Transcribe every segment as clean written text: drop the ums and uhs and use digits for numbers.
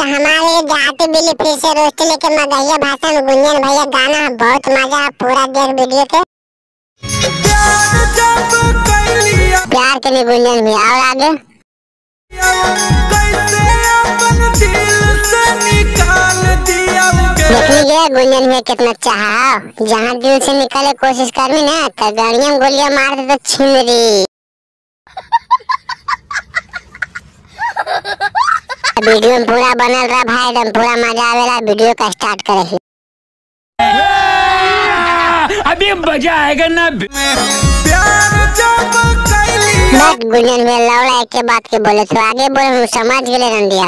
हमारे देहाती बिल्ली फिर से रोस्ट लेके मगहिया भाषा में गुंजन भैया गाना बहुत मजा पूरा देख वीडियो के प्यार के लिए गुंजन भी और आगे देख लीजिए गुंजन भैया कितना चाहा जहाँ दिल से निकले कोशिश करनी ना तो गाड़ियां गोलियां मार दे तो छिंदरी। वीडियो में पूरा बनल रहा भाई एकदम पूरा मजा आवेला वीडियो का स्टार्ट करे अभी मजा आएगा ना। बट गुंजन में लौड़ा एक के बात के बोले तो आगे बोले समझ गए रंडिया।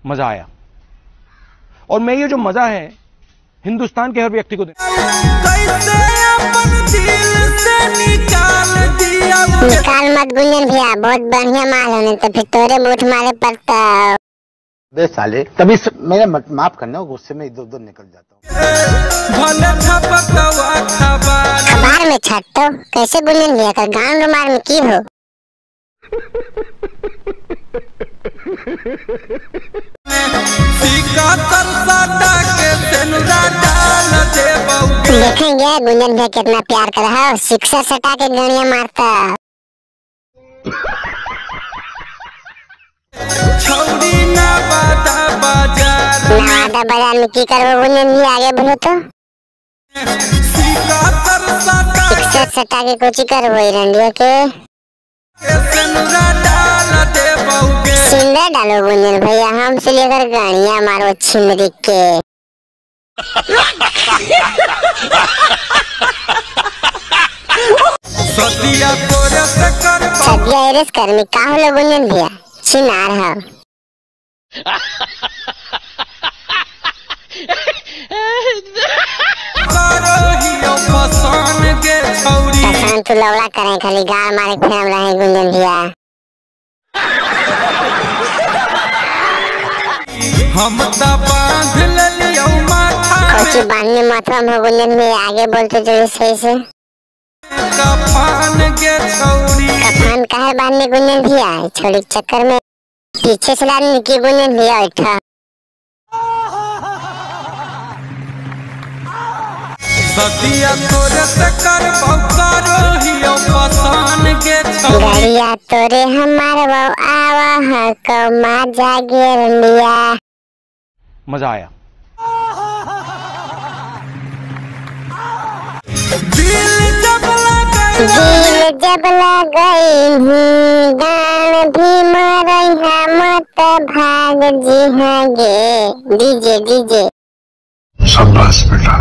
मजा आया और मैं ये जो मजा है हिंदुस्तान के हर व्यक्ति को निकाल मत गुंजन भैया बहुत बढ़िया माल होने तो फिर तोरे मुठ मारे पड़ता। बे साले कभी मेरे माफ करना गुस्से में इधर उधर निकल जाता हूँ। खबर में छट तो कैसे गुंजन भैया का गांव रुमार में की हो। देखेंगे गुंजन भैया कितना प्यार कर रहा है शिक्षा सटा के गणिया मारता। नवादा बाजार में की करबो गुंजन भैया आगे बोलो तो शिक्षा सटा के कुछ करबो रंडिया के सिंदर डालो गुंजन भैया हमसे लेकर गाड़ियां मारो छिमरी के। सदिया एरेस कर में का होलो गुंजन भैया छिनार है। पसंद तो लौड़ा करें खाली गाल मारे फेम रहे गुंजन भैया। हम बांध लियो माथा कोची बांधने माथा में गुंजन भैया आगे बोलते जो सही से कफन के छौरी कफन काहे बांधने गुंजन भैया छोड़ी चक्कर में पीछे से लाने की गुंजन भैया उठा। सदिया तोरे से कर करो हियो पसान के छौरी गाड़िया तोरे हमारे वो आवा है को मजा गिरलिया। मजा आया दिल जब लगई गान भी मरई मत भाग जी हाँ गे डीजे डीजे। शाबाश बेटा।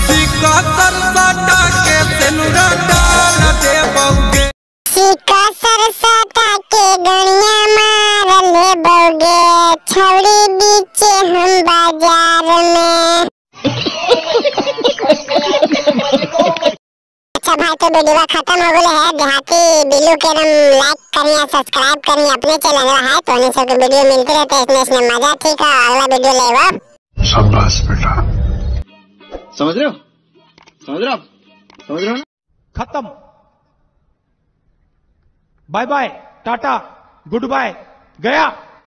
सिकतर सटा के सेनुरा डाल दे बौगे सिका सरसटा के गणिया मार ले बौगे छौड़ी बीचे हम बाजार में। अच्छा भाई तो वीडियो खत्म हो गया है देहाती बिल्लू के नाम लाइक करिए सब्सक्राइब करिए अपने चैनल है तो नहीं सब वीडियो मिलते रहते हैं इसमें मजा ठीक है अगला वीडियो लेवा। शाबाश बेटा। समझ रहे हो समझ रहे हो समझ रहे हो ना। खत्म bye bye tata goodbye गया।